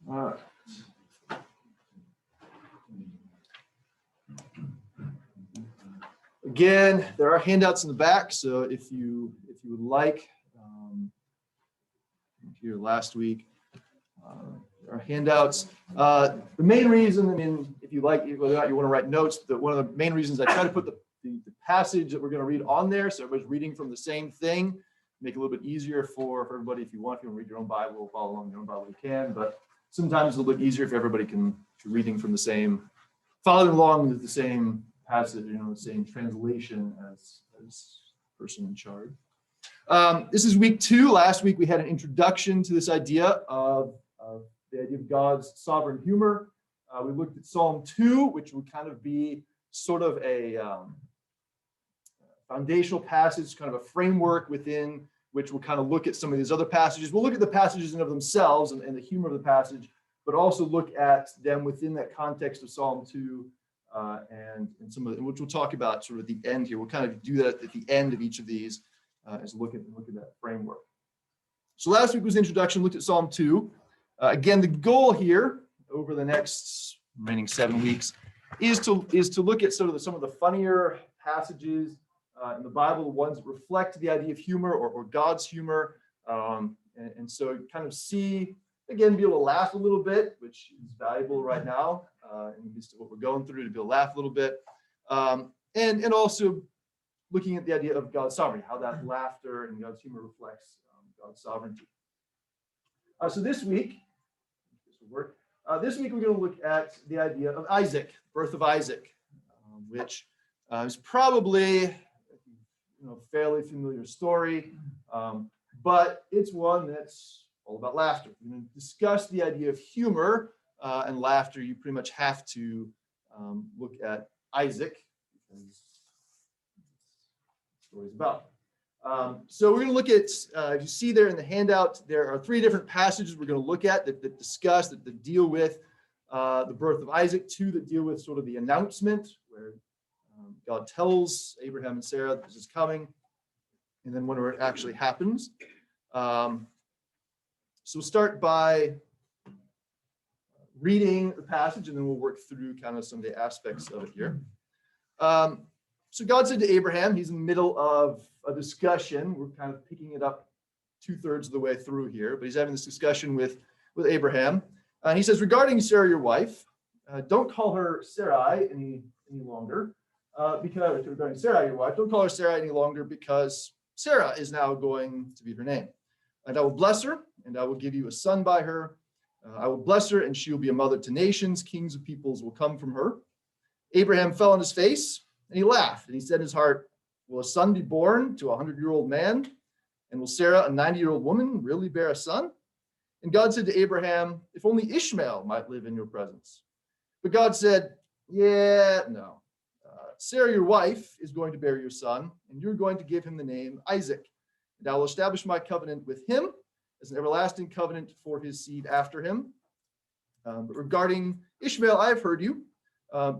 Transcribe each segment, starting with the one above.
All right. Again, there are handouts in the back, so if you would like, here last week, there are handouts. The main reason, I mean, if you like, whether or not you want to write notes, one of the main reasons I try to put the passage that we're going to read on there, so everybody's reading from the same thing, make it a little bit easier for everybody. If you want to read your own Bible, follow along your own Bible, you can, but sometimes it's a little bit easier if everybody can, if you're reading from the same, following along with the same passage, the same translation as person in charge. This is week 2. Last week we had an introduction to this idea of the idea of God's sovereign humor. We looked at Psalm 2, which would kind of be sort of a foundational passage, kind of a framework within which we'll kind of look at some of these other passages. We'll look at the passages in of themselves and the humor of the passage, but also look at them within that context of Psalm 2 and some of which we'll talk about sort of at the end here. We'll kind of do that at the end of each of these as look at that framework. So last week was the introduction, looked at Psalm 2. Again, the goal here over the next remaining 7 weeks is to look at sort of some of the funnier passages in the Bible, the ones that reflect the idea of humor or God's humor. And so kind of see, again, be able to laugh a little bit, which is valuable right now in the midst of what we're going through, to be able to laugh a little bit. And also looking at the idea of God's sovereignty, how that laughter and God's humor reflects God's sovereignty. So this week, this will work. This week we're going to look at the idea of Isaac, birth of Isaac, which is probably a fairly familiar story, but it's one that's all about laughter. We're going to discuss the idea of humor and laughter. You pretty much have to look at Isaac, because the story is about. So we're going to look at, if you see there in the handout, there are 3 different passages we're going to look at that discuss, that deal with the birth of Isaac, 2 that deal with sort of the announcement, where God tells Abraham and Sarah this is coming, and then whenever it actually happens. So we'll start by reading the passage, and then we'll work through kind of some of the aspects of it here. So God said to Abraham, he's in the middle of a discussion. We're kind of picking it up 2/3 of the way through here, but he's having this discussion with Abraham. And he says, regarding Sarah, your wife, don't call her Sarai any longer, because regarding Sarah, your wife, don't call her Sarai any longer, because Sarah is now going to be her name. And I will bless her, and I will give you a son by her. I will bless her, and she will be a mother to nations. Kings of peoples will come from her. Abraham fell on his face, and he laughed, and he said in his heart, will a son be born to a 100-year-old man? And will Sarah, a 90-year-old woman, really bear a son? And God said to Abraham, if only Ishmael might live in your presence. But God said, no. Sarah, your wife, is going to bear your son, and you're going to give him the name Isaac. And I will establish my covenant with him as an everlasting covenant for his seed after him. But regarding Ishmael, I have heard you.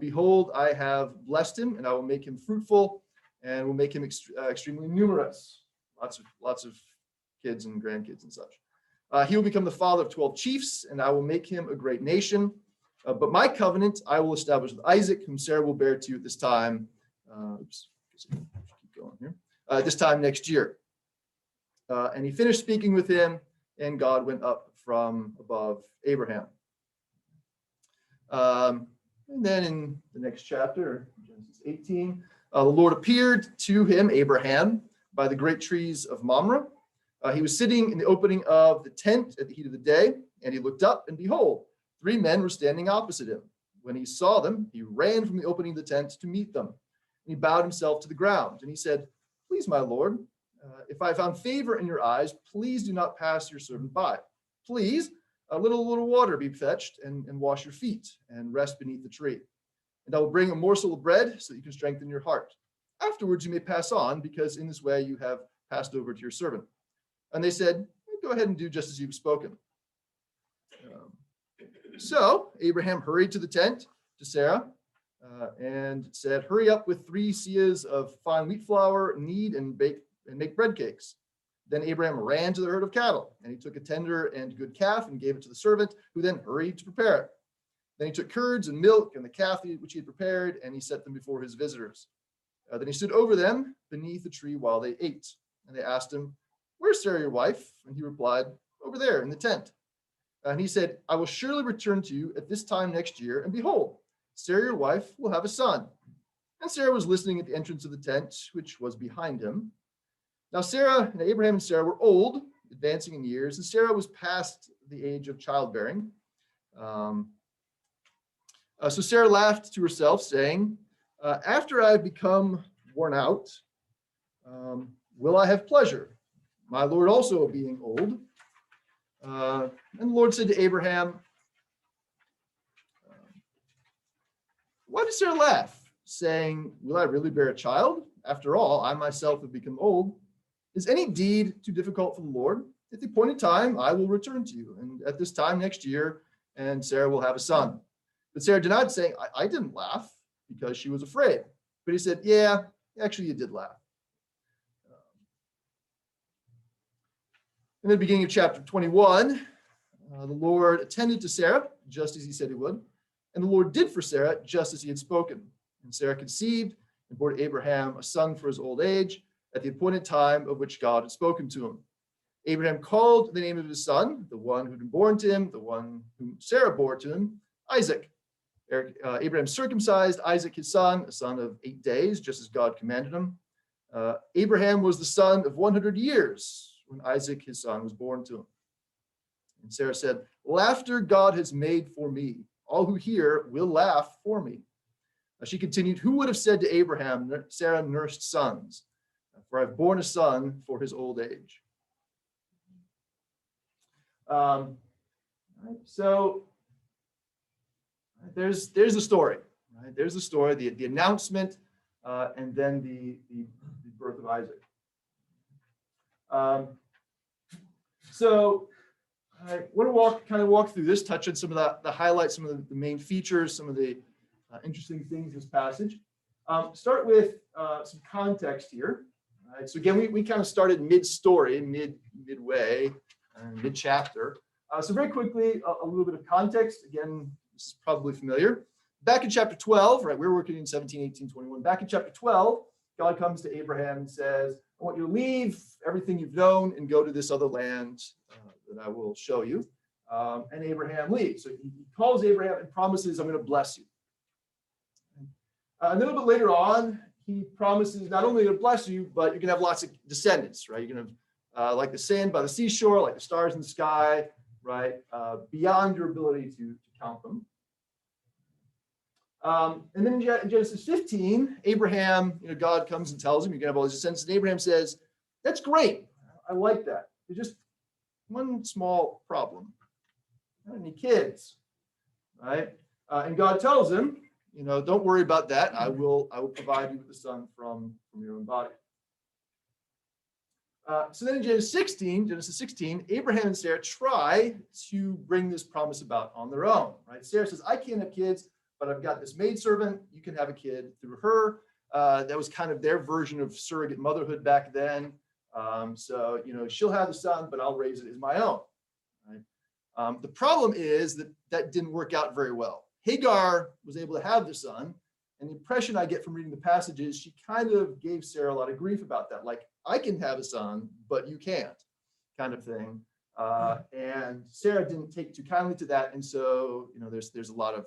Behold, I have blessed him, and I will make him fruitful, and will make him extremely numerous. Lots of kids and grandkids and such. He will become the father of 12 chiefs, and I will make him a great nation. But my covenant I will establish with Isaac, whom Sarah will bear to you at this time. Keep going here. This time next year. And he finished speaking with him, and God went up from above Abraham. And then in the next chapter, Genesis 18, the Lord appeared to him, Abraham, by the great trees of Mamre. He was sitting in the opening of the tent at the heat of the day, and he looked up, and behold, 3 men were standing opposite him. When he saw them, he ran from the opening of the tent to meet them. And he bowed himself to the ground, and he said, please, my Lord, if I found favor in your eyes, please do not pass your servant by. Please, a little water be fetched, and wash your feet, and rest beneath the tree. And I will bring a morsel of bread so that you can strengthen your heart. Afterwards you may pass on, because in this way you have passed over to your servant. And they said, go ahead and do just as you've spoken. So Abraham hurried to the tent to Sarah and said, hurry up with 3 seahs of fine wheat flour, knead and make bread cakes. Then Abraham ran to the herd of cattle, and he took a tender and good calf and gave it to the servant, who then hurried to prepare it. Then he took curds and milk and the calf which he had prepared, and he set them before his visitors. Then he stood over them beneath the tree while they ate. And they asked him, "Where's Sarah, your wife?" And he replied, "Over there in the tent." And he said, "I will surely return to you at this time next year, and behold, Sarah, your wife, will have a son." And Sarah was listening at the entrance of the tent, which was behind him. Now Abraham and Sarah were old, advancing in years, and Sarah was past the age of childbearing. So Sarah laughed to herself, saying, "After I have become worn out, will I have pleasure, my Lord also being old?" And the Lord said to Abraham, "Why did Sarah laugh, saying, 'Will I really bear a child? After all, I myself have become old. Is any deed too difficult for the Lord? At the appointed time, I will return to you, and at this time next year, and Sarah will have a son.' But Sarah denied, saying, I didn't laugh," because she was afraid. But he said, "Yeah, actually you did laugh." In the beginning of chapter 21, the Lord attended to Sarah, just as he said he would. And the Lord did for Sarah just as he had spoken. And Sarah conceived and bore to Abraham a son for his old age, at the appointed time of which God had spoken to him. Abraham called the name of his son, the one who had been born to him, the one whom Sarah bore to him, Isaac. Abraham circumcised Isaac his son, a son of 8 days, just as God commanded him. Abraham was the son of 100 years when Isaac his son was born to him. And Sarah said, "Laughter God has made for me. All who hear will laugh for me." She continued, "Who would have said to Abraham, Sarah nursed sons? For I've borne a son for his old age." So there's the story, right? There's the story, the announcement, and then the birth of Isaac. So I want to walk through this, touch on some of the highlights, some of the main features, some of the interesting things in this passage. Start with some context here. Right? So again, we kind of started mid-story, midway, mid-chapter. So very quickly, a little bit of context. Again, this is probably familiar. Back in chapter 12, right, we're working in 17, 18, 21. Back in chapter 12, God comes to Abraham and says, "I want you to leave everything you've known and go to this other land that I will show you." And Abraham leaves. So he calls Abraham and promises, "I'm going to bless you." And then a little bit later on, he promises not only to bless you, but you're going to have lots of descendants, right? You're going to have like the sand by the seashore, like the stars in the sky, right? Beyond your ability to count them. And then in Genesis 15, Abraham, God comes and tells him you're going to have all these descendants. And Abraham says, "That's great. I like that. There's just one small problem. I don't have any kids," right? And God tells him, "Don't worry about that. I will provide you with a son from your own body." So then in Genesis 16, Abraham and Sarah try to bring this promise about on their own, right? Sarah says, "I can't have kids, but I've got this maidservant. You can have a kid through her." That was kind of their version of surrogate motherhood back then. So she'll have the son, but I'll raise it as my own. Right? The problem is that didn't work out very well. Hagar was able to have the son, and the impression I get from reading the passage is she kind of gave Sarah a lot of grief about that. Like, I can have a son, but you can't, kind of thing. And Sarah didn't take too kindly to that, and so there's a lot of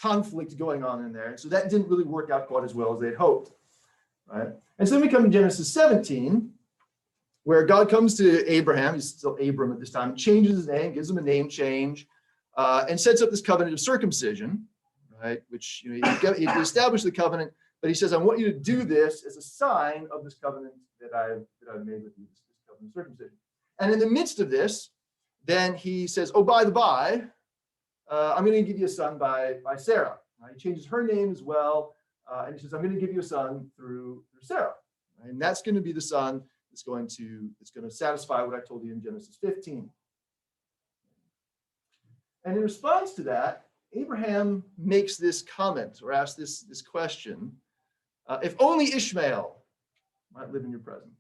conflict going on in there. And so that didn't really work out quite as well as they'd hoped. Right? And so then we come to Genesis 17, where God comes to Abraham, he's still Abram at this time, changes his name, gives him a name change, and sets up this covenant of circumcision, right? Which he established the covenant, but he says, "I want you to do this as a sign of this covenant that I've made with you, this covenant of circumcision." And in the midst of this, then he says, "Oh, by the by, I'm going to give you a son by Sarah." Right? He changes her name as well, and he says, "I'm going to give you a son through Sarah," right? And that's going to be the son that's going to satisfy what I told you in Genesis 15. And in response to that, Abraham makes this comment or asks this question: "If only Ishmael might live in your presence."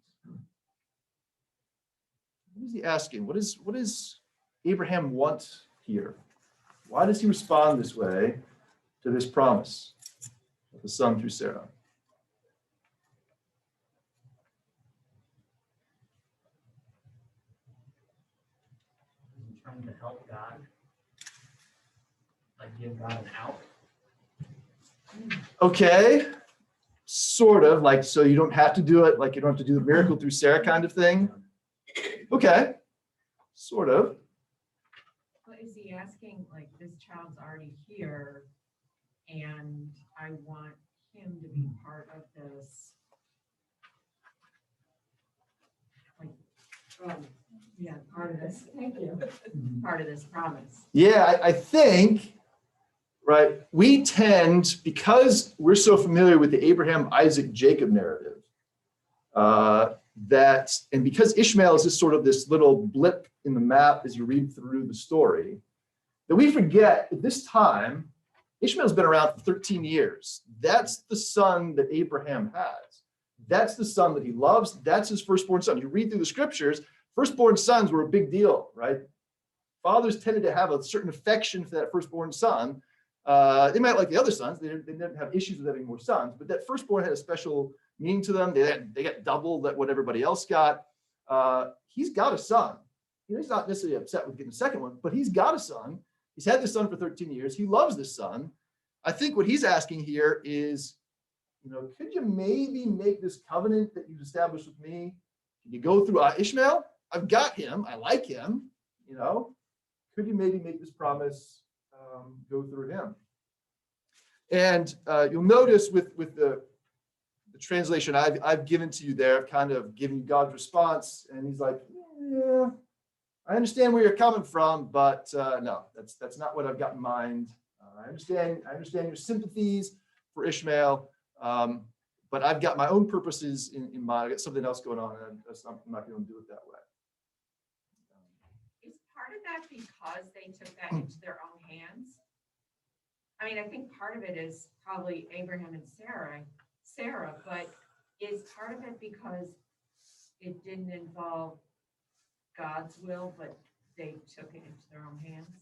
is he asking? What does Abraham want here? Why does he respond this way to this promise of the son through Sarah? Trying to help God, like give God an out. Okay, sort of like, so you don't have to do it, like you don't have to do the miracle through Sarah kind of thing. Okay, sort of. But is he asking, like, this child's already here and I want him to be part of this? Like, yeah, part of this, thank you, part of this promise. Yeah, I think, right, we tend, because we're so familiar with the Abraham, Isaac, Jacob narrative, and because Ishmael is just sort of this little blip in the map as you read through the story, that we forget at this time, Ishmael's been around for 13 years. That's the son that Abraham has. That's the son that he loves. That's his firstborn son. You read through the scriptures, firstborn sons were a big deal, right? Fathers tended to have a certain affection for that firstborn son. They might like the other sons. They didn't have issues with having more sons, but that firstborn had a special meaning to them. They got double that what everybody else got. He's got a son. He's not necessarily upset with getting the second one, but he's got a son. He's had this son for 13 years. He loves this son. I think what he's asking here is, could you maybe make this covenant that you've established with me? Can you go through Ishmael? I've got him. I like him. Could you maybe make this promise go through him? And you'll notice with the translation I've given to you there, I've kind of given you God's response, and he's like, yeah, I understand where you're coming from, but no, that's not what I've got in mind. I understand your sympathies for Ishmael, but I've got my own purposes in mind. I've got something else going on, and I'm not going to do it that way. Is part of that because they took that into their own hands? I mean, I think part of it is probably Abraham and Sarah, but is part of it because it didn't involve God's will, but they took it into their own hands?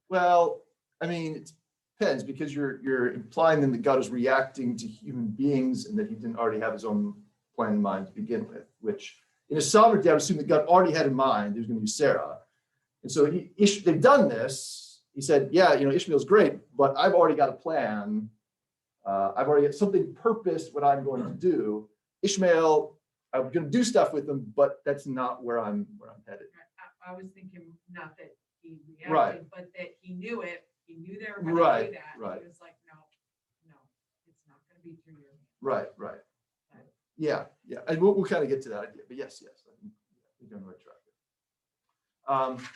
Well, I mean, it depends, because you're implying then that God is reacting to human beings and that he didn't already have his own plan in mind to begin with, which in his sovereignty, I would assume that God already had in mind he was going to use Sarah. And so they've done this. He said, yeah, Ishmael's great, but I've already got a plan. I've already got something purposed what I'm going to do. Ishmael, I'm going to do stuff with him, but that's not where I'm headed. I was thinking not that he reacted, Right. but that he knew it. He knew they were going to do that. Right. He was like, no, it's not going to be through your hands. Right. Yeah. And we'll kind of get to that idea, but yes, I think you're on the right track.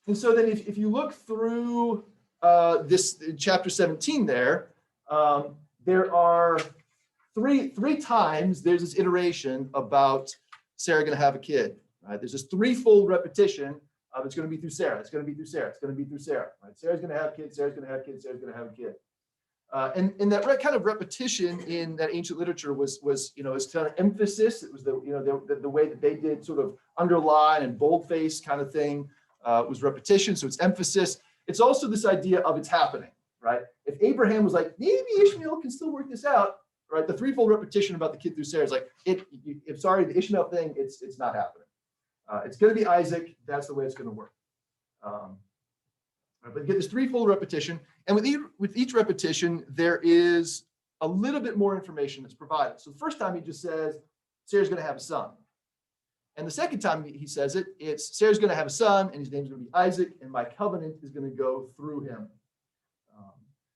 And so then if you look through this chapter 17 there are three times there's this iteration about Sarah going to have a kid. Right? There's this threefold repetition of it's going to be through Sarah. It's going to be through Sarah. It's going to be through Sarah. Right? Sarah's going to have kids. Sarah's going to have kids. Sarah's going to have a kid. And that kind of repetition in that ancient literature was kind of emphasis. It was the way that they did sort of underline and boldface kind of thing was repetition. So it's emphasis. It's also this idea of it's happening, right? If Abraham was like, maybe Ishmael can still work this out, right? The threefold repetition about the kid through Sarah is like, the Ishmael thing, it's not happening. It's going to be Isaac. That's the way it's going to work. But you get this threefold repetition, and with each repetition, there is a little bit more information that's provided. So the first time he just says, Sarah's going to have a son. And the second time he says it, it's Sarah's going to have a son, and his name's going to be Isaac, and my covenant is going to go through him.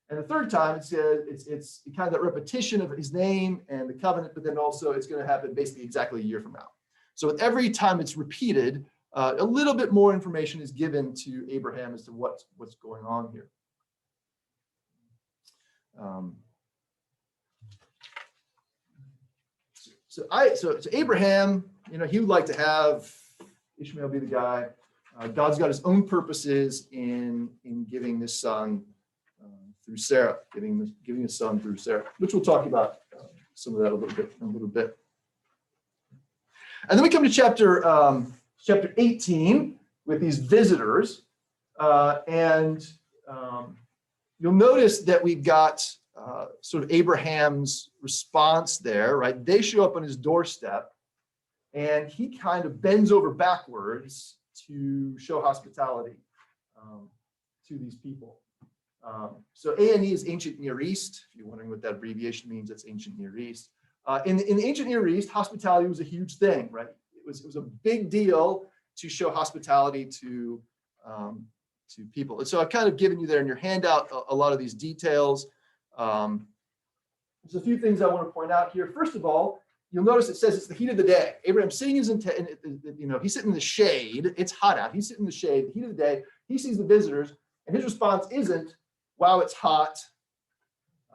And the third time it says it's kind of that repetition of his name and the covenant, but then also it's going to happen basically exactly a year from now. So with every time it's repeated, a little bit more information is given to Abraham as to what's going on here. So Abraham, he would like to have Ishmael be the guy. God's got his own purposes in giving this son through Sarah, giving his son through Sarah, which we'll talk about some of that a little bit. And then we come to chapter 18 with these visitors. And you'll notice that we've got sort of Abraham's response there, right? They show up on his doorstep and he kind of bends over backwards to show hospitality to these people. So ANE is Ancient Near East. If you're wondering what that abbreviation means, that's Ancient Near East. In the Ancient Near East, hospitality was a huge thing, right? It was a big deal to show hospitality to people. And so I've kind of given you there in your handout a lot of these details. There's a few things I want to point out here. First of all, you'll notice it says it's the heat of the day. Abraham's sitting he's sitting in the shade. It's hot out. He's sitting in the shade, the heat of the day. He sees the visitors, and his response isn't, "Wow, it's hot.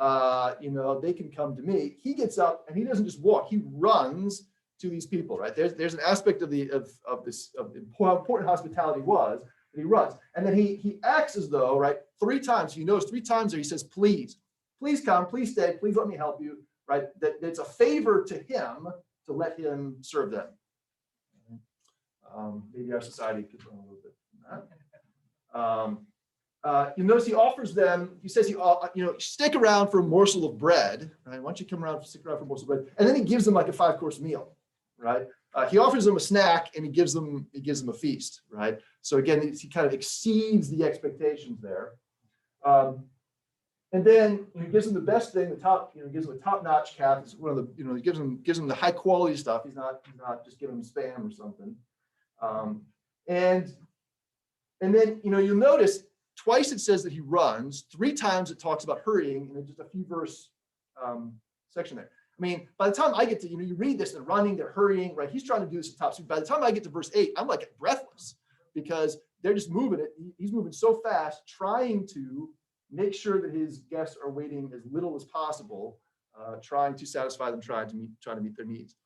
They can come to me." He gets up and he doesn't just walk. He runs to these people. Right there's an aspect of how important hospitality was. And he runs, and then he acts as though, right, 3 times. You notice 3 times there he says, "Please come, please stay, please let me help you." Right, that it's a favor to him to let him serve them. Maybe our society could learn a little bit from that. You notice he offers them. He says, "Stick around for a morsel of bread." Right? Why don't you come around, stick around for a morsel of bread? And then he gives them like a 5-course meal. Right? He offers them a snack and he gives them a feast. Right? So again, he kind of exceeds the expectations there. And then he gives them the best thing, gives them a top-notch calf. It's one of the, he gives them the high-quality stuff. He's not just giving them spam or something. And then you'll notice twice it says that he runs. 3 times it talks about hurrying, and then just a few verse section there. I mean, by the time I get to, you read this, they're running, they're hurrying, right? He's trying to do this at top speed. By the time I get to verse 8, I'm like breathless because they're just moving it. He's moving so fast, trying to make sure that his guests are waiting as little as possible, trying to satisfy them, trying to meet their needs.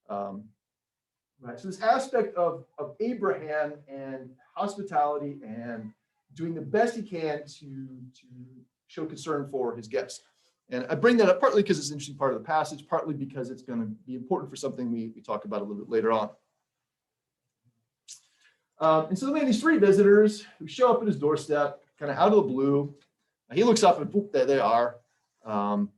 Right. So this aspect of Abraham and hospitality and doing the best he can to show concern for his guests. And I bring that up partly because it's an interesting part of the passage, partly because it's going to be important for something we talk about a little bit later on. And so we have these 3 visitors who show up at his doorstep, kind of out of the blue. He looks up and boop, there they are. And,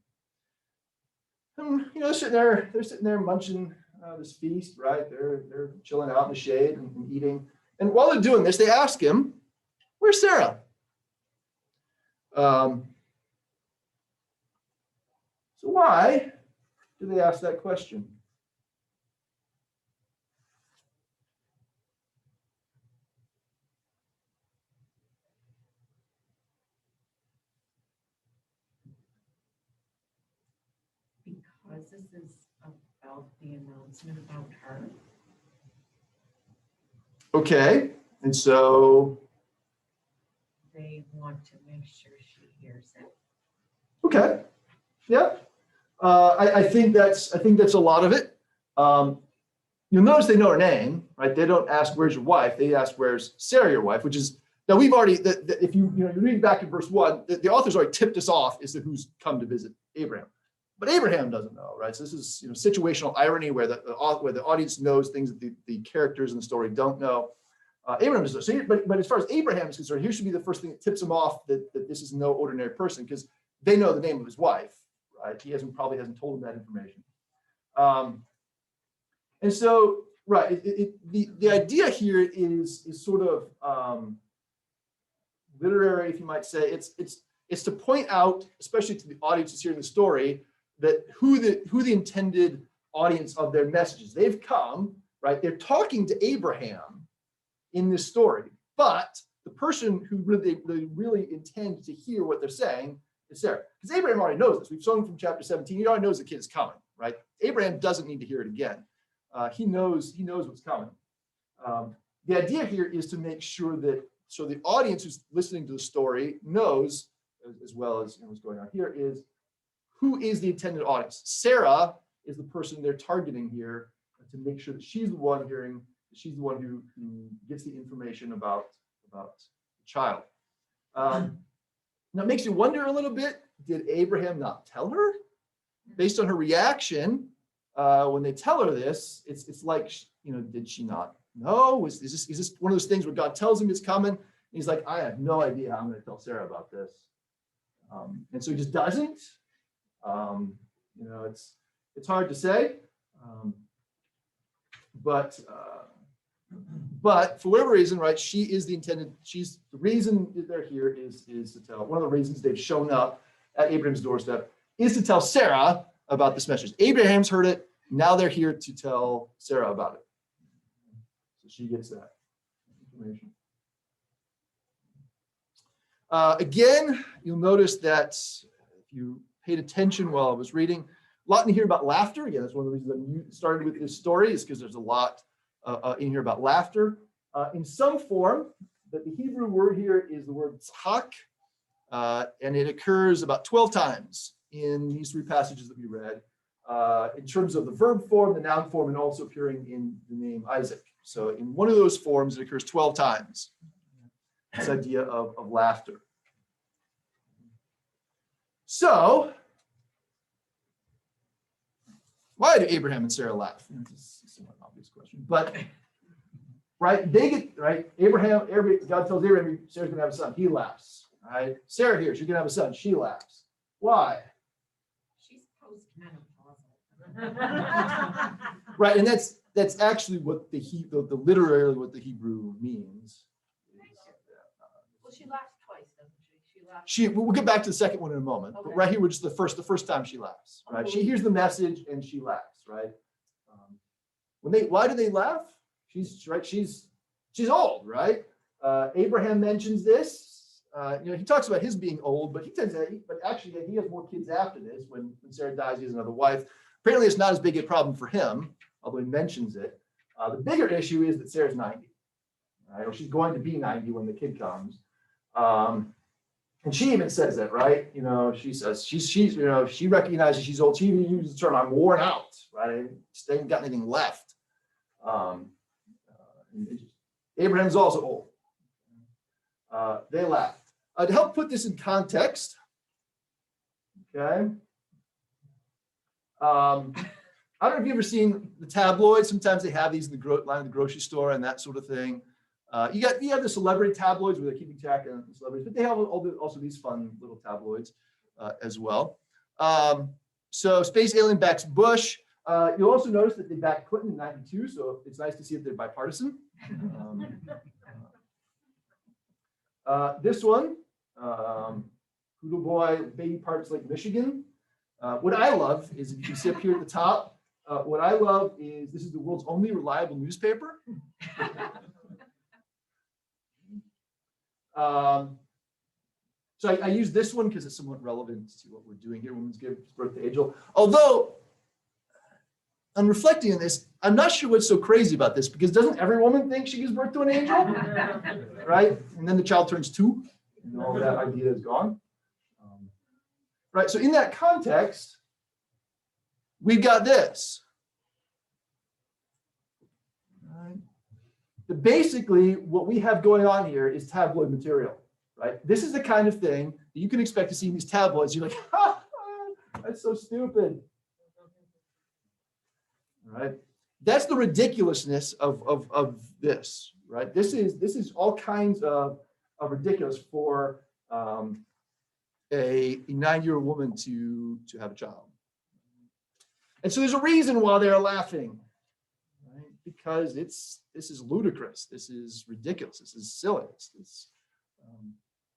they're sitting there munching this feast, right? They're chilling out in the shade and eating. And while they're doing this, they ask him, "Where's Sarah?" So why do they ask that question? Because this is about the announcement about her. Okay, and so They want to make sure she hears it. okay, yeah. I think that's a lot of it. You'll notice they know her name, right? They don't ask, "Where's your wife?" They ask, "Where's Sarah, your wife?" Which is, now we've already, if you read back in verse 1, the author's already tipped us off as to who's come to visit Abraham. But Abraham doesn't know, right? So this is situational irony where the audience knows things that the characters in the story don't know. Abraham doesn't know. So but as far as Abraham is concerned, here should be the first thing that tips him off that this is no ordinary person, because they know the name of his wife, right? He probably hasn't told them that information. And so, right, the idea here is sort of literary, if you might say. It's to point out, especially to the audiences here in the story, that who the intended audience of their messages. They've come, right? They're talking to Abraham in this story, but the person who really intend to hear what they're saying is Sarah. Because Abraham already knows this. We've shown from chapter 17. He already knows the kid is coming, right? Abraham doesn't need to hear it again. He knows what's coming. The idea here is to make sure that the audience who's listening to the story knows, as well as what's going on here, is who is the intended audience. Sarah is the person they're targeting here to make sure that she's the one hearing, she's the one who gets the information about the child. Now it makes you wonder a little bit, did Abraham not tell her? Based on her reaction, when they tell her this, it's like, did she not know? Is this one of those things where God tells him it's coming? And he's like, I have no idea how I'm going to tell Sarah about this. And so he just doesn't. It's hard to say. But for whatever reason, right, she's the reason that they're here is to tell, one of the reasons they've shown up at Abraham's doorstep is to tell Sarah about this message. Abraham's heard it. Now they're here to tell Sarah about it. So she gets that information. Again, you'll notice that if you paid attention while I was reading, a lot in here about laughter. Again, that's one of the reasons I started with this story, is because there's a lot in here about laughter. In some form, but the Hebrew word here is the word tzhak, and it occurs about 12 times in these three passages that we read, in terms of the verb form, the noun form, and also appearing in the name Isaac. So in one of those forms, it occurs 12 times, this idea of laughter. So, why do Abraham and Sarah laugh? It's a somewhat obvious question, but right, Abraham, God tells Abraham, Sarah's gonna have a son. He laughs. Right, Sarah here, she's gonna have a son. She laughs. Why? She's postmenopausal. Right, and that's actually what the literally what the Hebrew means. Well, she laughs twice, doesn't she? She laughs. We'll get back to the second one in a moment, but Okay. right here, we're just the first time she laughs. Right, she hears the message and she laughs. Right, why do they laugh? She's old, right? Abraham mentions this. He talks about his being old, but actually he has more kids after this. When Sarah dies, he has another wife. Apparently, it's not as big a problem for him, although he mentions it. The bigger issue is that Sarah's 90, right? Or she's going to be 90 when the kid comes. And she even says that, right? She says she recognizes she's old. She even uses the term, "I'm worn out," right? They ain't got anything left. Abraham's also old. They laugh. To help put this in context, okay. I don't know if you've ever seen the tabloids. Sometimes they have these in the line of the grocery store and that sort of thing. You have the celebrity tabloids where they're keeping track of the celebrities, but they have also these fun little tabloids as well. So Space Alien backs Bush. You'll also notice that they backed Clinton in '92, so it's nice to see that they're bipartisan. This one, Poodle Boy, Baby Parks Lake, Michigan. What I love is, if you can see up here at the top, what I love is this is the world's only reliable newspaper. So I use this one because it's somewhat relevant to what we're doing here. Women's gives birth to angel. Although, on reflecting on this, I'm not sure what's so crazy about this, because doesn't every woman think she gives birth to an angel? Right? And then the child turns 2, and all that idea is gone. Right? So in that context, we've got this. Right? But basically, what we have going on here is tabloid material. Right? This is the kind of thing that you can expect to see in these tabloids. You're like, that's so stupid. Right? That's the ridiculousness of this. Right? This is all kinds of ridiculous for a 9-year-old woman to have a child. And so there's a reason why they're laughing. Right? Because this is ludicrous. This is ridiculous. This is silly. It's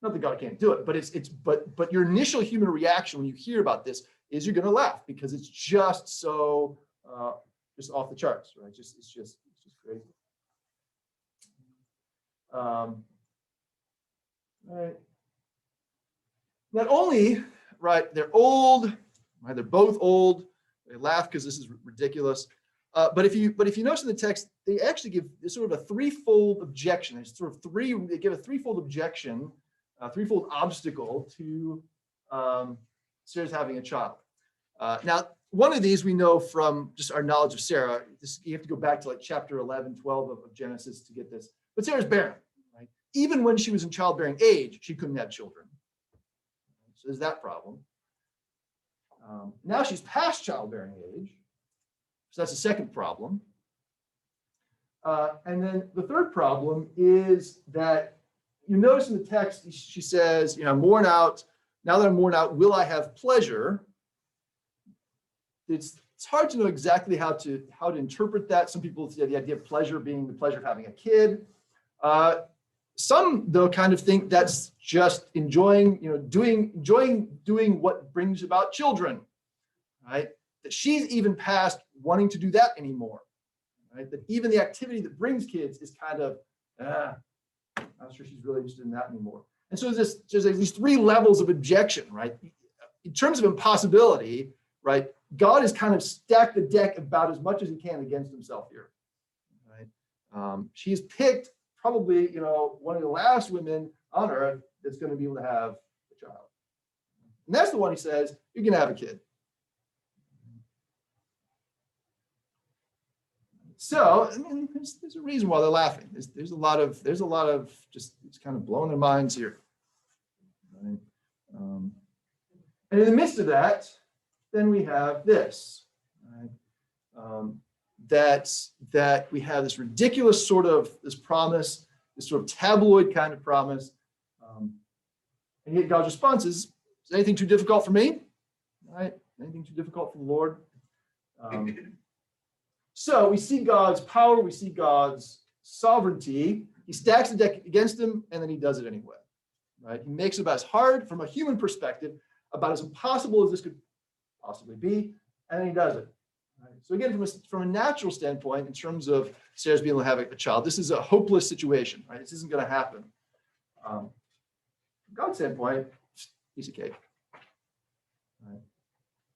not that God can't do it, but your initial human reaction when you hear about this is you're going to laugh, because it's just so just off the charts, right? It's just crazy. Right. Not only, right, they're old, right, they're both old. They laugh because this is ridiculous. But if you notice in the text, they actually give sort of a threefold objection. They give a threefold objection, a threefold obstacle to Sarah's having a child. Now, one of these we know from just our knowledge of Sarah. You have to go back to like chapter 11, 12 of Genesis to get this. But Sarah's barren, right? Even when she was in childbearing age, she couldn't have children. So there's that problem. Now she's past childbearing age. So that's the second problem. And then the third problem is that you notice in the text, she says, I'm worn out. Now that I'm worn out, will I have pleasure? It's hard to know exactly how to interpret that. Some people see the idea of pleasure being the pleasure of having a kid. Some, though, kind of think that's just enjoying doing what brings about children, right? That she's even past wanting to do that anymore, right? That even the activity that brings kids is kind of, I'm not sure she's really interested in that anymore. And so there's these three levels of objection, right? In terms of impossibility, right? God has kind of stacked the deck about as much as he can against himself here, right? She's picked probably, one of the last women on earth that's going to be able to have a child. And that's the one he says, you're going to have a kid. So, there's a reason why they're laughing. There's a lot of just, it's kind of blowing their minds here. Right? And in the midst of that, then we have this, right? That we have this ridiculous sort of this promise, this sort of tabloid kind of promise. And yet God's response is anything too difficult for me? Right? Anything too difficult for the Lord? So we see God's power, we see God's sovereignty. He stacks the deck against him, and then he does it anyway. Right? He makes it about as hard from a human perspective, about as impossible as this could possibly be, and then he does it. Right? So again, from a natural standpoint, in terms of Sarah's being able to have a child, this is a hopeless situation. Right? This isn't going to happen. From God's standpoint, piece of cake. Right?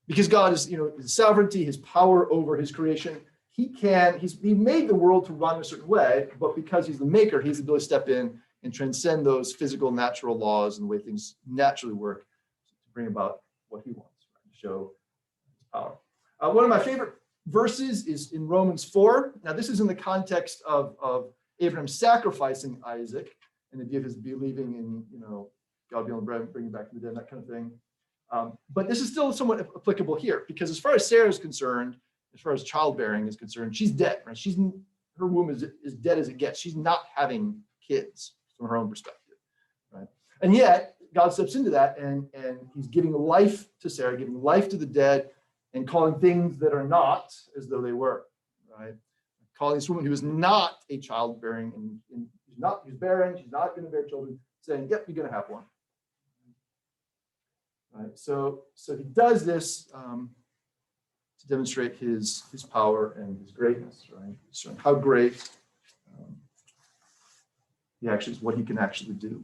Because God is, his sovereignty, his power over his creation. He made the world to run a certain way, but because he's the maker, he has the ability to step in and transcend those physical, natural laws and the way things naturally work to bring about what he wants, right? To show his power. One of my favorite verses is in Romans 4. Now, this is in the context of Abraham sacrificing Isaac and the idea of his believing in, God being able to bring him back from the dead, that kind of thing. But this is still somewhat applicable here, because as far as Sarah is concerned, as far as childbearing is concerned, she's dead, right? Her womb is dead as it gets. She's not having kids from her own perspective, right? And yet God steps into that and he's giving life to Sarah, giving life to the dead, and calling things that are not as though they were, right? Calling this woman who is not a childbearing and she's barren, she's not going to bear children, saying, yep, you're going to have one. Right? So he does this to demonstrate his power and his greatness, right? So how great he actually is, what he can actually do.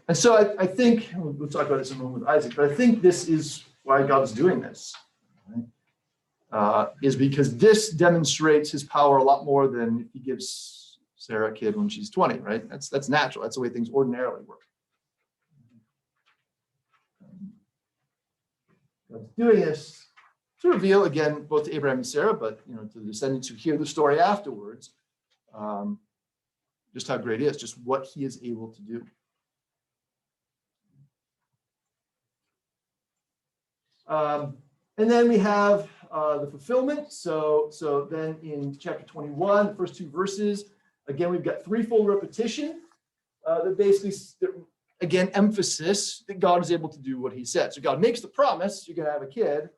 And so I think, we'll talk about this in a moment with Isaac, but I think this is why God is doing this, right? Is because this demonstrates his power a lot more than if he gives Sarah a kid when she's 20, right? That's natural. That's the way things ordinarily work. God's doing this to reveal, again, both to Abraham and Sarah, but to the descendants who hear the story afterwards, just how great he is, just what he is able to do. And then we have the fulfillment. So then in chapter 21, the first two verses, again, we've got threefold repetition that basically, again, emphasis that God is able to do what he said. So God makes the promise, you're going to have a kid,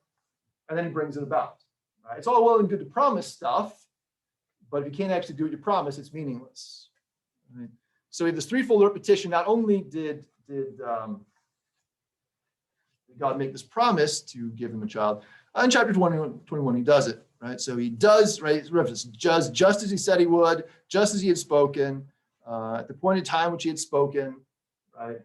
and then he brings it about. Right? It's all well and good to promise stuff, but if you can't actually do what you promise, it's meaningless. Right? So we have this threefold repetition. Not only did God make this promise to give him a child, in chapter 21, he does it, right? So he does, right? Just as he said he would, just as he had spoken, at the point in time which he had spoken, right?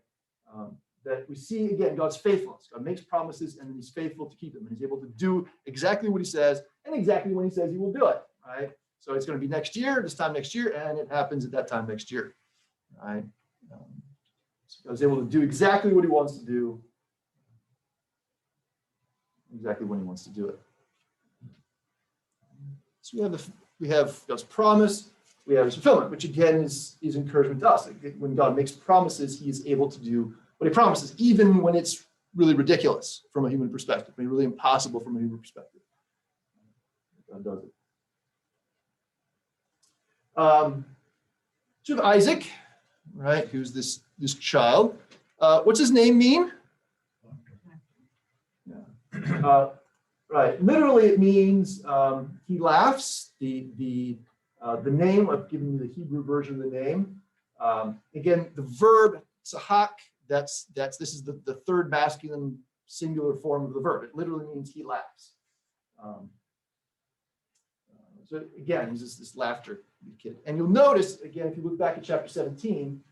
That we see, again, God's faithfulness. God makes promises and then he's faithful to keep them. And he's able to do exactly what he says and exactly when he says he will do it, right? So it's going to be next year, this time next year, and it happens at that time next year, right? So God's able to do exactly what he wants to do, exactly when he wants to do it. So we have God's promise, we have his fulfillment, which again is encouragement to us. Like when God makes promises, he is able to do But he promises, even when it's really ridiculous from a human perspective, really impossible from a human perspective. God does it. So we have Isaac, right? Who's this child? What's his name mean? Yeah. Right. Literally, it means he laughs. The name, I've given you the Hebrew version of the name. Again, the verb tzahak. This is the third masculine singular form of the verb. It literally means he laughs. So again, he's just this laughter kid. And you'll notice, again, if you look back at chapter 17,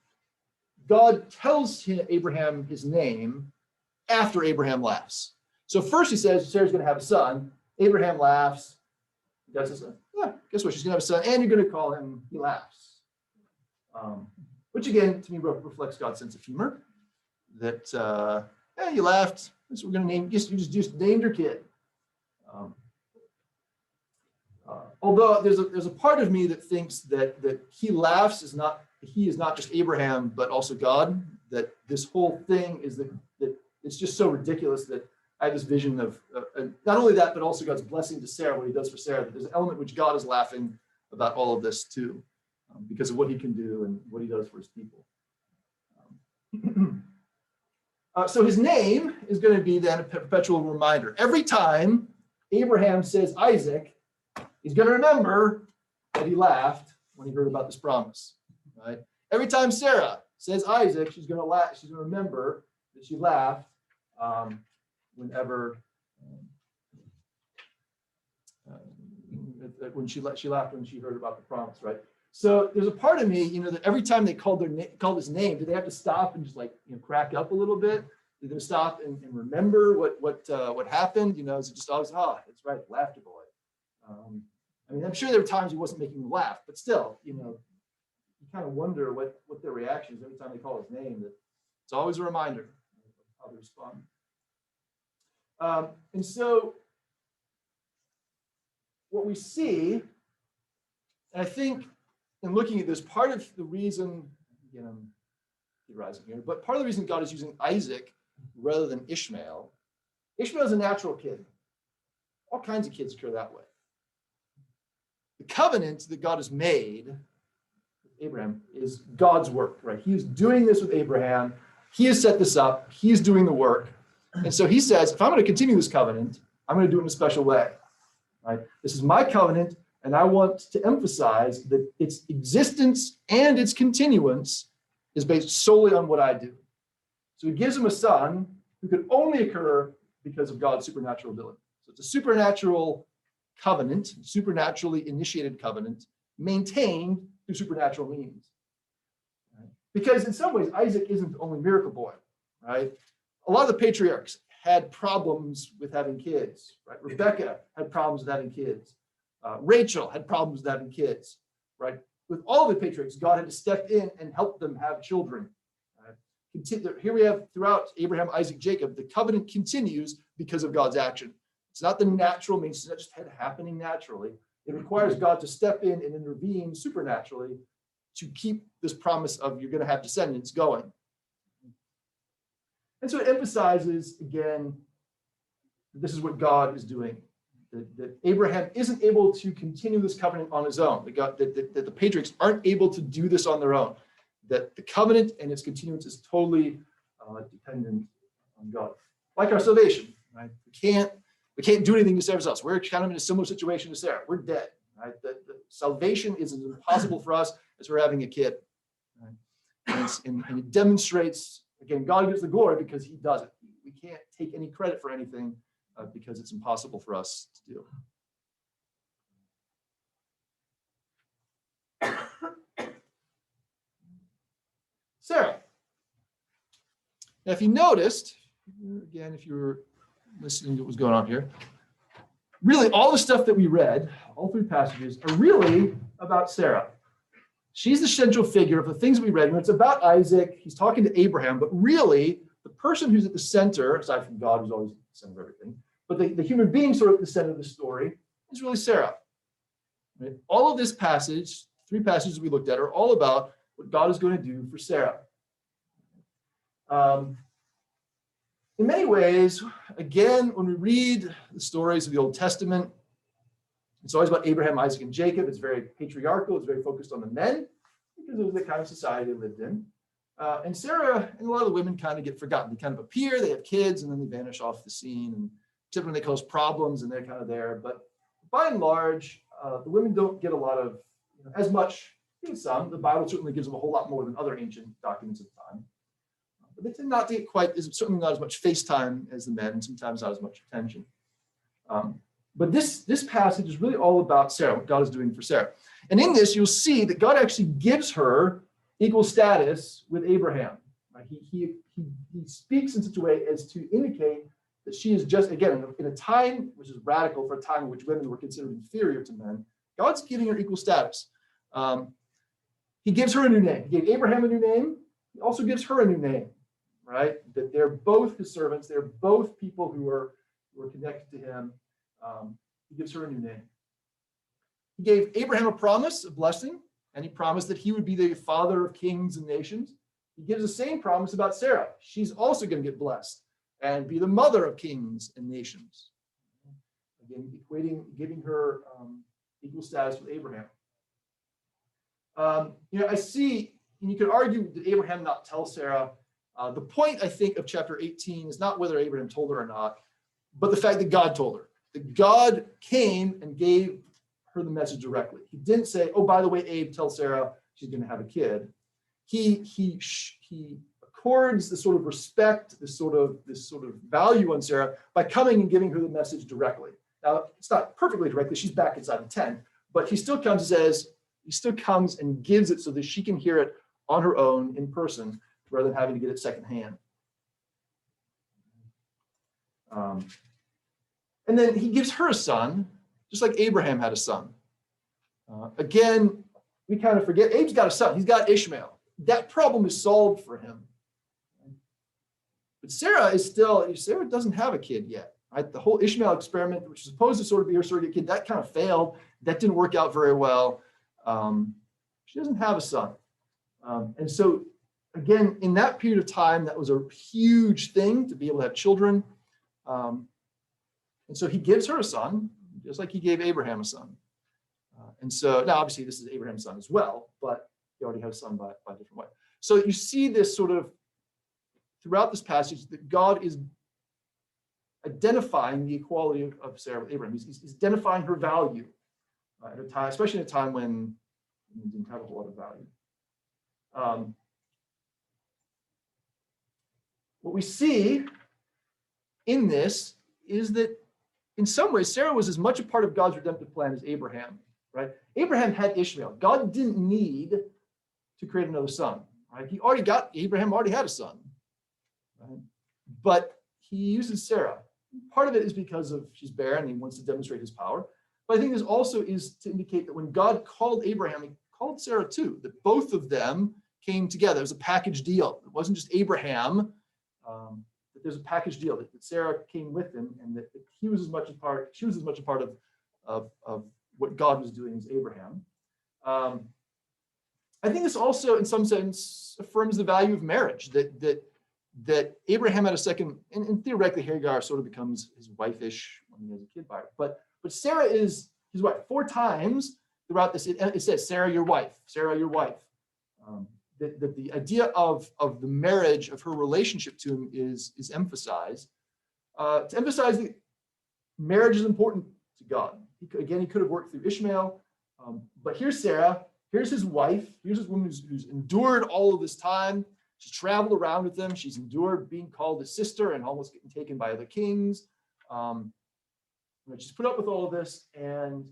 God tells Abraham his name after Abraham laughs. So first he says, Sarah's going to have a son. Abraham laughs. God says, yeah, guess what? She's going to have a son, and you're going to call him, he laughs. Which again, to me, reflects God's sense of humor. That, yeah, you laughed. That's what we're going to name. You just named your kid. Although there's a part of me that thinks that he laughs is not just Abraham, but also God. That this whole thing is that it's just so ridiculous that I have this vision of not only that, but also God's blessing to Sarah, what he does for Sarah. That there's an element which God is laughing about all of this too, because of what he can do and what he does for his people. So his name is going to be then a perpetual reminder. Every time Abraham says Isaac, he's going to remember that he laughed when he heard about this promise, right? Every time Sarah says Isaac, she's going to laugh. She's going to remember that she laughed whenever when she laughed when she heard about the promise, right? So there's a part of me, that every time they called his name, did they have to stop and just crack up a little bit? Did they stop and remember what happened? Is it just always, that's right, laughter boy. I'm sure there were times he wasn't making them laugh, but still, you kind of wonder what their reaction is every time they call his name. That it's always a reminder of how they respond. And so what we see, and I think in looking at this, part of the reason, again, I'm theorizing here, but part of the reason God is using Isaac rather than Ishmael is a natural kid. All kinds of kids occur that way. The covenant that God has made with Abraham is God's work, right? He is doing this with Abraham. He has set this up. He is doing the work. And so he says, if I'm going to continue this covenant, I'm going to do it in a special way, right? This is my covenant, and I want to emphasize that its existence and its continuance is based solely on what I do. So he gives him a son who could only occur because of God's supernatural ability. So it's a supernatural covenant, supernaturally initiated covenant, maintained through supernatural means. Right? Because in some ways, Isaac isn't the only miracle boy, right? A lot of the patriarchs had problems with having kids, right? Rebecca had problems with having kids. Rachel had problems with having kids, right? With all of the patriarchs, God had to step in and help them have children. Right? Here we have throughout Abraham, Isaac, Jacob, the covenant continues because of God's action. It's not the natural means, it's not just happening naturally. It requires God to step in and intervene supernaturally to keep this promise of you're going to have descendants going. And so it emphasizes, again, this is what God is doing. That Abraham isn't able to continue this covenant on his own. That the patriarchs aren't able to do this on their own. That the covenant and its continuance is totally dependent on God. Like our salvation, right? We can't do anything to save ourselves. We're kind of in a similar situation to Sarah. We're dead, right? The salvation is as impossible for us as we're having a kid. Right? And it demonstrates, again, God gives the glory because he does it. We can't take any credit for anything because it's impossible for us to do. Sarah. Now, if you noticed, again, if you were listening to what was going on here, really all the stuff that we read, all three passages, are really about Sarah. She's the central figure of the things we read. When it's about Isaac, he's talking to Abraham, but really the person who's at the center, aside from God, who's always at the center of everything, but the human being sort of at the center of the story is really Sarah. Right? All of this passage, three passages we looked at, are all about what God is going to do for Sarah. in many ways, again, when we read the stories of the Old Testament, it's always about Abraham, Isaac, and Jacob. It's very patriarchal. It's very focused on the men because of the kind of society they lived in. And Sarah and a lot of the women kind of get forgotten. They kind of appear, they have kids, and then they vanish off the scene. And except when they cause problems and they're kind of there. But by and large, the women don't get a lot of, as much, some. The Bible certainly gives them a whole lot more than other ancient documents of the time. But they tend not to get certainly not as much face time as the men, and sometimes not as much attention. But this passage is really all about Sarah, what God is doing for Sarah. And in this, you'll see that God actually gives her equal status with Abraham. Right? He speaks in such a way as to indicate that she is just, again, in a time which is radical, for a time in which women were considered inferior to men, God's giving her equal status. He gives her a new name. He gave Abraham a new name. He also gives her a new name, right? That they're both his servants. They're both people who are connected to him. He gives her a new name. He gave Abraham a promise, a blessing, and he promised that he would be the father of kings and nations. He gives the same promise about Sarah. She's also going to get blessed and be the mother of kings and nations. Again, giving her equal status with Abraham. I see, and you could argue, did Abraham not tell Sarah? The point, I think, of chapter 18 is not whether Abraham told her or not, but the fact that God told her. That God came and gave her the message directly. He didn't say, oh, by the way, Abe, tell Sarah she's going to have a kid. He accords this sort of respect, this sort of value on Sarah by coming and giving her the message directly. Now, it's not perfectly directly. She's back inside the tent, but he still comes and gives it so that she can hear it on her own in person rather than having to get it secondhand. And then he gives her a son, just like Abraham had a son. Again, we kind of forget, Abe's got a son. He's got Ishmael. That problem is solved for him. But Sarah doesn't have a kid yet. Right? The whole Ishmael experiment, which was supposed to sort of be her surrogate kid, that kind of failed. That didn't work out very well. She doesn't have a son. And so, again, in that period of time, that was a huge thing to be able to have children. And so he gives her a son, just like he gave Abraham a son. And so now, obviously, this is Abraham's son as well, but he already had a son by a different way. So you see this sort of throughout this passage that God is identifying the equality of Sarah with Abraham. He's identifying her value at a time, especially in a time when he didn't have a whole lot of value. What we see in this is that in some ways, Sarah was as much a part of God's redemptive plan as Abraham, right? Abraham had Ishmael. God didn't need to create another son, right? Abraham already had a son, right? But he uses Sarah. Part of it is because she's barren and he wants to demonstrate his power. But I think this also is to indicate that when God called Abraham, he called Sarah too, that both of them came together. It was a package deal. It wasn't just Abraham, that there's a package deal, that Sarah came with him and that she was as much a part of what God was doing as Abraham. I think this also, in some sense, affirms the value of marriage, that Abraham had a second, and theoretically Hagar sort of becomes his wife-ish when he has a kid by her. But Sarah is his wife. 4 times throughout this, it says, Sarah, your wife, Sarah, your wife. That the idea of the marriage, of her relationship to him is emphasized. To emphasize that marriage is important to God. He could have worked through Ishmael, but here's Sarah, here's his wife, here's this woman who's endured all of this time. She's traveled around with them. She's endured being called his sister and almost getting taken by other kings. She's put up with all of this, and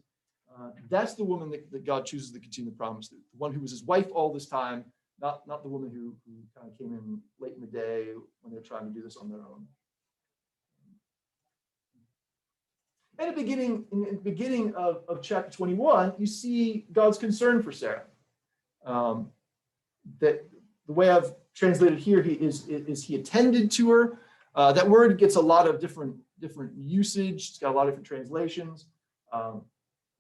that's the woman that God chooses to continue the promise to. The one who was his wife all this time, not the woman who kind of came in late in the day when they're trying to do this on their own. And in the beginning of chapter 21, you see God's concern for Sarah. That the way I've translated here is he attended to her. That word gets a lot of different usage. It's got a lot of different translations.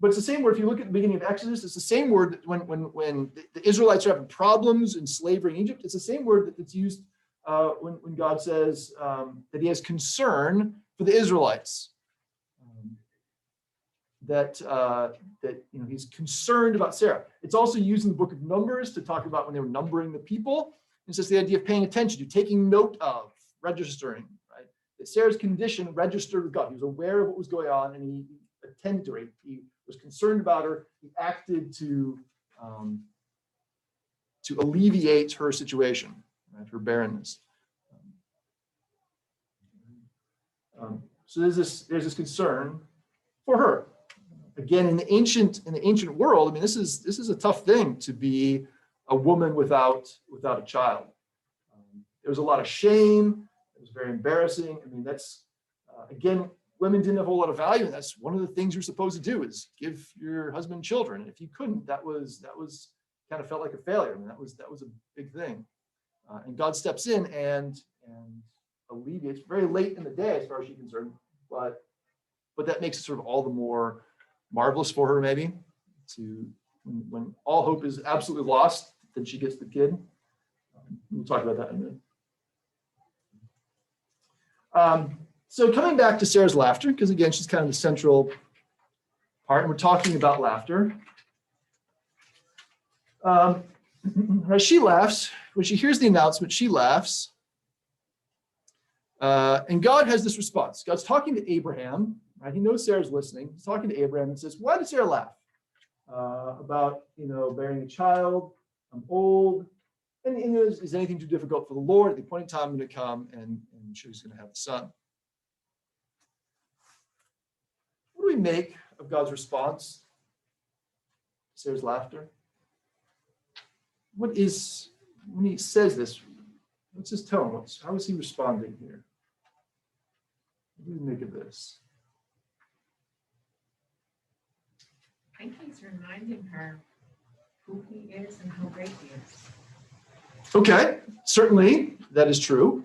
But it's the same word. If you look at the beginning of Exodus, it's the same word when the Israelites are having problems in slavery in Egypt. It's the same word that's used when God says that he has concern for the Israelites. That he's concerned about Sarah. It's also used in the book of Numbers to talk about when they were numbering the people. It's just the idea of paying attention to, taking note of, registering, right? That Sarah's condition registered with God. He was aware of what was going on and he attended to her. He was concerned about her. He acted to alleviate her situation, right? Her barrenness. So there's this concern for her. Again, in the ancient world, I mean, this is a tough thing to be a woman without a child. There was a lot of shame. It was very embarrassing. I mean, that's again, women didn't have a whole lot of value, and that's one of the things you're supposed to do is give your husband children. And if you couldn't, that was kind of felt like a failure. I mean, that was a big thing. And God steps in and alleviates very late in the day, as far as she's concerned, but that makes it sort of all the more marvelous for her, maybe, to when all hope is absolutely lost, then she gets the kid. We'll talk about that in a minute. So coming back to Sarah's laughter, because again, she's kind of the central part, and we're talking about laughter. She laughs. When she hears the announcement, she laughs. And God has this response. God's talking to Abraham, right? He knows Sarah's listening. He's talking to Abraham and says, why did Sarah laugh? About, bearing a child. I'm old. And is anything too difficult for the Lord? At the appointed time, I'm going to come and she's going to have a son. What do we make of God's response to Sarah's laughter? What is, when he says this, what's his tone? How is he responding here? What do we make of this? I think he's reminding her who he is and how great he is. Okay, certainly that is true.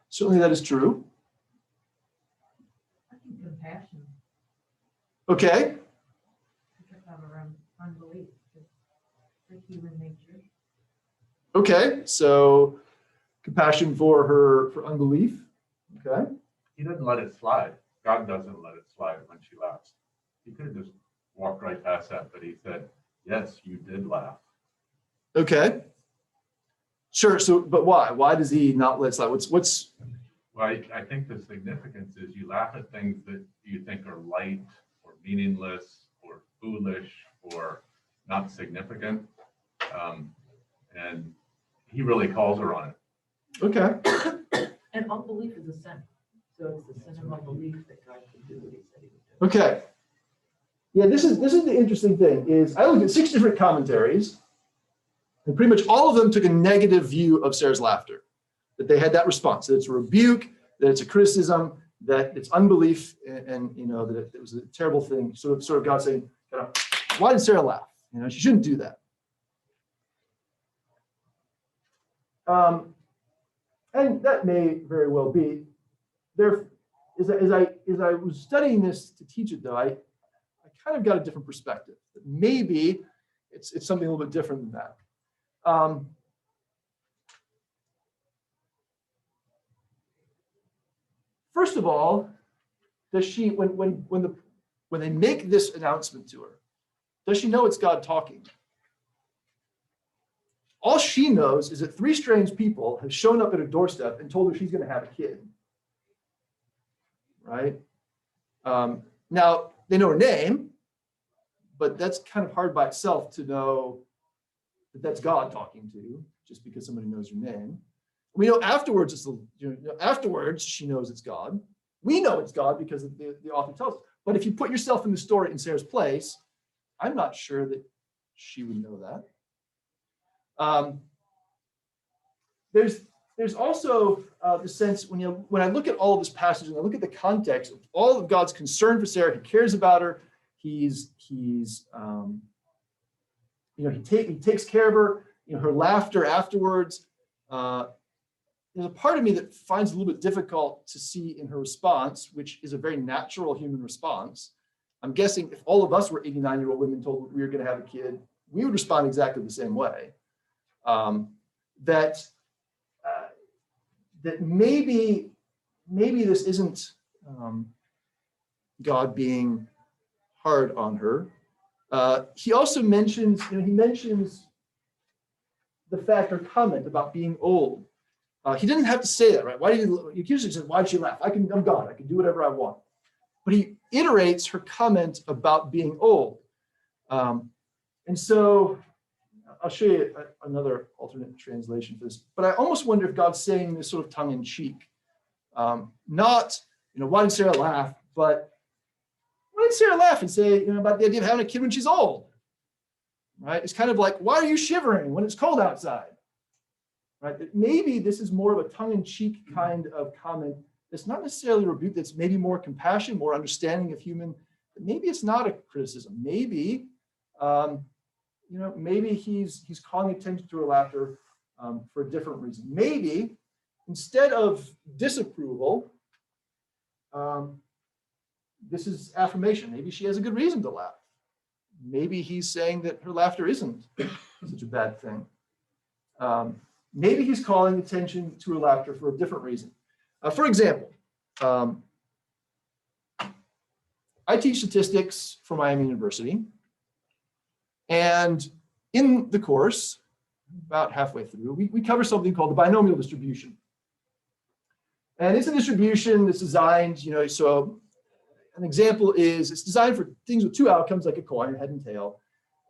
Certainly that is true. I think compassion. Okay, Because of our unbelief. It's human nature. okay, so compassion for her, for unbelief. Okay, He doesn't let it slide. God doesn't let it slide when she laughs. He could have just walked right past that, but he said, yes, you did laugh. okay. Sure, so, but why? Why does he not let it slide? What's Well, I think the significance is you laugh at things that you think are light or meaningless or foolish or not significant. And he really calls her on it. okay, And unbelief is a sin. So it's the sin of unbelief that God could do what he said he would do. okay. Yeah, this is the interesting thing is I looked at 6 different commentaries, and pretty much all of them took a negative view of Sarah's laughter, that they had that response, that it's a rebuke, that it's a criticism, that it's unbelief, and that it was a terrible thing. Sort of God saying, why did Sarah laugh? She shouldn't do that. And that may very well be. There, as I was studying this to teach it, though, I kind of got a different perspective. That maybe it's something a little bit different than that. First of all, does she, when they make this announcement to her, does she know it's God talking? All she knows is that 3 strange people have shown up at her doorstep and told her she's going to have a kid. Right? Now, they know her name, but that's kind of hard by itself to know that that's God talking to you, just because somebody knows your name. We know afterwards, afterwards she knows it's God. We know it's God because the author tells us. But if you put yourself in the story in Sarah's place, I'm not sure that she would know that. There's also the sense when I look at all of this passage and I look at the context of all of God's concern for Sarah, he cares about her. He takes care of her. Her laughter afterwards. There's a part of me that finds it a little bit difficult to see in her response, which is a very natural human response. I'm guessing if all of us were 89-year-old women told we were going to have a kid, we would respond exactly the same way. that maybe this isn't God being hard on her. He also mentions, he mentions the fact or comment about being old. He didn't have to say that, right? Why did he accuser says, why'd she laugh? I'm God, I can do whatever I want. But he iterates her comment about being old. And so I'll show you another alternate translation for this, but I almost wonder if God's saying this sort of tongue in cheek. Not, why did Sarah laugh? But why did Sarah laugh and say, about the idea of having a kid when she's old? Right? It's kind of like, why are you shivering when it's cold outside? Right? That maybe this is more of a tongue-in-cheek kind of comment that's not necessarily a rebuke, that's maybe more compassion, more understanding of human. Maybe it's not a criticism. Maybe, maybe he's calling attention to her laughter for a different reason. Maybe instead of disapproval, this is affirmation. Maybe she has a good reason to laugh. Maybe he's saying that her laughter isn't such a bad thing. Maybe he's calling attention to her laughter for a different reason. For example, I teach statistics for Miami University. And in the course, about halfway through, we cover something called the binomial distribution. And it's a distribution that's designed, so an example is it's designed for things with two outcomes like a coin, head and tail.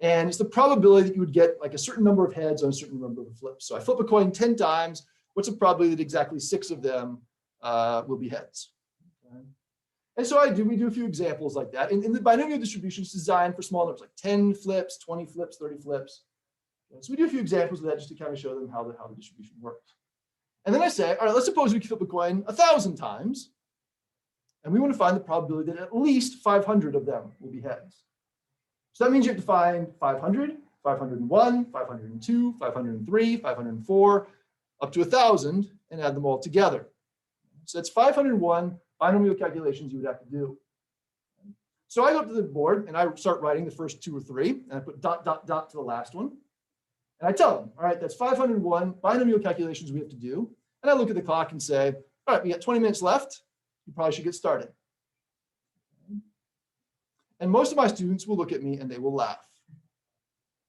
And it's the probability that you would get like a certain number of heads on a certain number of flips. So I flip a coin 10 times. What's the probability that exactly 6 of them will be heads? Okay. And so we do a few examples like that. And the binomial distribution is designed for small numbers, like 10 flips, 20 flips, 30 flips. Okay. So we do a few examples of that just to kind of show them how the distribution works. And then I say, all right, let's suppose we flip a coin 1,000 times. And we want to find the probability that at least 500 of them will be heads. So that means you have to find 500, 501, 502, 503, 504, up to 1,000, and add them all together. So that's 501 binomial calculations you would have to do. So I go up to the board and I start writing the first 2 or 3, and I put ... to the last one. And I tell them, all right, that's 501 binomial calculations we have to do. And I look at the clock and say, all right, we got 20 minutes left. You probably should get started. And most of my students will look at me and they will laugh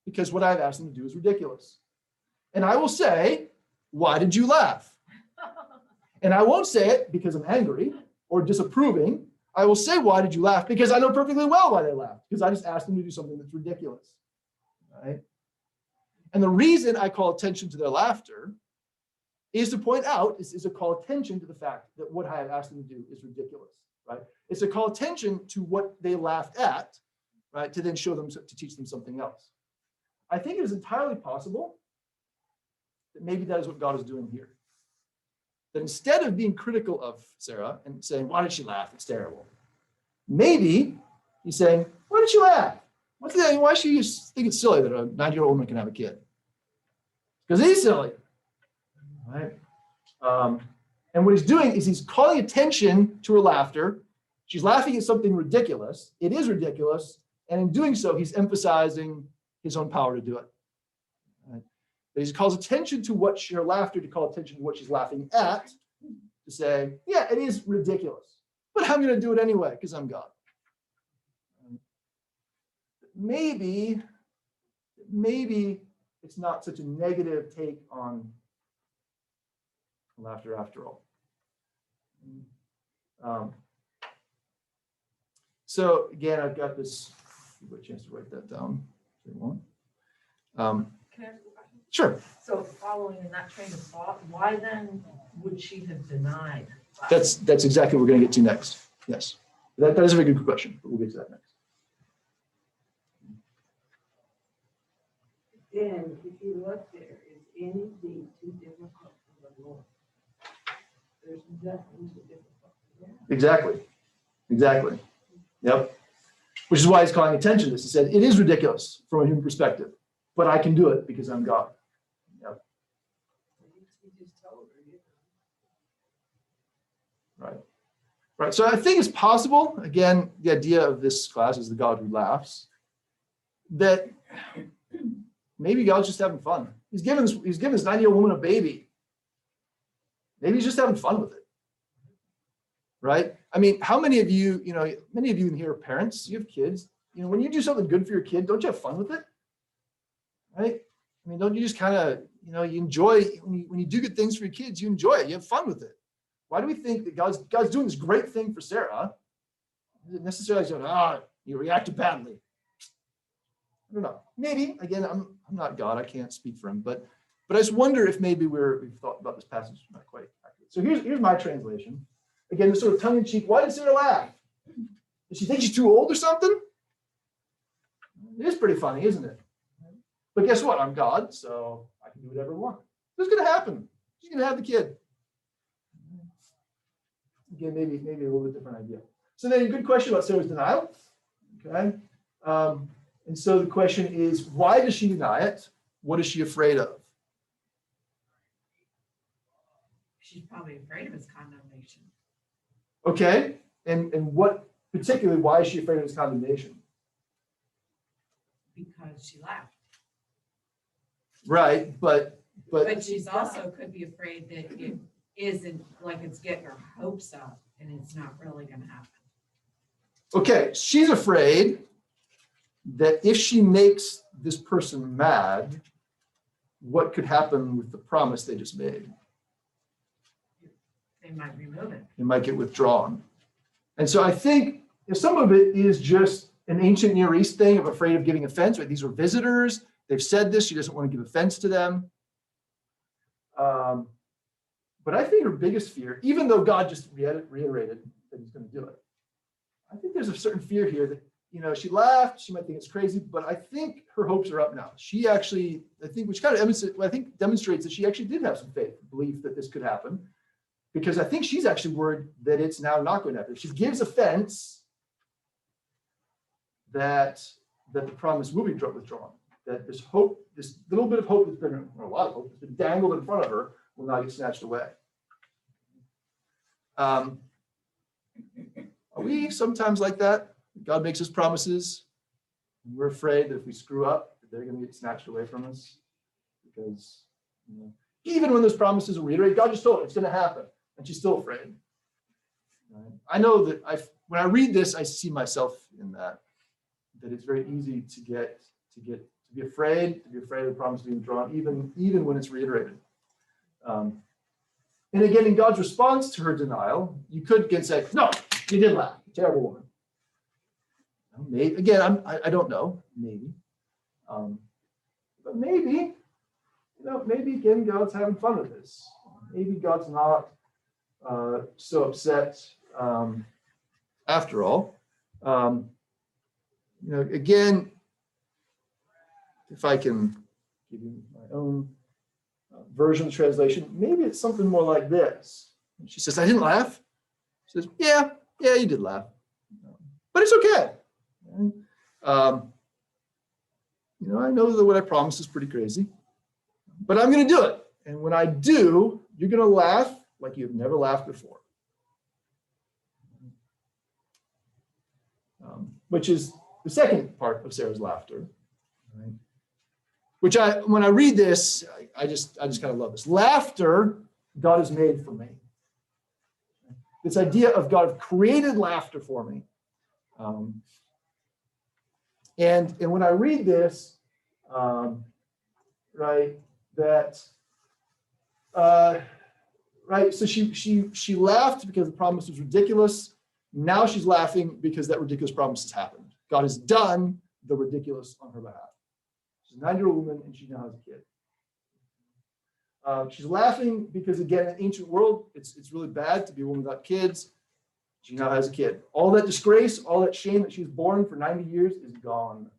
because what I've asked them to do is ridiculous. And I will say, why did you laugh? And I won't say it because I'm angry or disapproving. I will say, why did you laugh? Because I know perfectly well why they laughed, because I just asked them to do something that's ridiculous. Right? And the reason I call attention to their laughter is to point out, is to call attention to the fact that what I have asked them to do is ridiculous, right? It's to call attention to what they laughed at, right? To then show them, to teach them something else. I think it is entirely possible that maybe that is what God is doing here. That instead of being critical of Sarah and saying, why did she laugh? It's terrible. Maybe he's saying, why did she laugh? Why does she think it's silly that a 90-year-old woman can have a kid? Because he's silly. Right? And what he's doing is he's calling attention to her laughter. She's laughing at something ridiculous. It is ridiculous. And in doing so, he's emphasizing his own power to do it. Right? But he calls attention to her laughter, to call attention to what she's laughing at, to say, yeah, it is ridiculous, but I'm going to do it anyway because I'm God. Maybe it's not such a negative take on laughter after all. So again, I've got this, give you a chance to write that down. Can I ask a question? Sure. So following in that train of thought, why then would she have denied? That's exactly what we're going to get to next. Yes. That is a very good question, but we'll get to that next. Then, if you look there, is anything too difficult for the Lord? There's nothing too difficult for him. Exactly. Yep. Which is why he's calling attention to this. He said, it is ridiculous from a human perspective, but I can do it because I'm God. Yep. He just told her, you know. Right. So I think it's possible, again, the idea of this class is the God who laughs, that maybe God's just having fun. He's given this 90-year-old woman a baby. Maybe he's just having fun with it. Right? I mean, how many of you, many of you in here are parents, you have kids. When you do something good for your kid, don't you have fun with it? Right? I mean, don't you just kind of, you enjoy, when you do good things for your kids, you enjoy it. You have fun with it. Why do we think that God's doing this great thing for Sarah? Is it necessarily you reacted badly? I don't know. Maybe, again, I'm not God. I can't speak for him. But I just wonder if maybe we've thought about this passage not quite accurate. So here's my translation. Again, this sort of tongue-in-cheek. Why did Sarah laugh? Does she think she's too old or something? It is pretty funny, isn't it? But guess what? I'm God, so I can do whatever I want. What's going to happen? She's going to have the kid. Again, maybe a little bit different idea. So then a good question about Sarah's denial. Okay. And so the question is, why does she deny it? What is she afraid of? She's probably afraid of his condemnation. Okay. And what particularly, why is she afraid of his condemnation? Because she laughed. Right. But She's also could be afraid that it isn't like it's getting her hopes up and it's not really going to happen. okay, she's afraid that if she makes this person mad, what could happen with the promise they just made? They might remove it. It might get withdrawn. And so I think some of it is just an ancient Near East thing of afraid of giving offense. Right? These are visitors. They've said this. She doesn't want to give offense to them. But I think her biggest fear, even though God just reiterated that he's going to do it, I think there's a certain fear here that, she laughed, she might think it's crazy, but I think her hopes are up now. She actually, which kind of demonstrates that she actually did have some faith, belief that this could happen, because I think she's actually worried that it's now not going to happen. If she gives offense, that the promise will be withdrawn, that this hope, this little bit of hope that's been, or a lot of hope that's been dangled in front of her, will not get snatched away. Are we sometimes like that? God makes us promises, and we're afraid that if we screw up, that they're going to get snatched away from us. Because even when those promises are reiterated, God just told her it's going to happen, and she's still afraid. I know that when I read this, I see myself in that it's very easy to be afraid of the promise being drawn, even when it's reiterated. And again, in God's response to her denial, you could again say, no, you did laugh, terrible woman. Maybe, again, I don't know, maybe. But maybe, maybe again, God's having fun with this. Maybe God's not so upset after all. Again, if I can give you my own version of the translation, maybe it's something more like this. She says, I didn't laugh. She says, yeah, you did laugh. But it's okay. I know that what I promised is pretty crazy, but I'm going to do it. And when I do, you're going to laugh like you've never laughed before. Which is the second part of Sarah's laughter. Right? Which when I read this, I just kind of love this. Laughter, God has made for me. This idea of God created laughter for me. And when I read this, so she laughed because the promise was ridiculous. Now she's laughing because that ridiculous promise has happened. God has done the ridiculous on her behalf. She's a 9-year-old woman and she now has a kid. She's laughing because, again, in the ancient world, it's really bad to be a woman without kids. She now has a kid. All that disgrace, all that shame that she was born for 90 years is gone.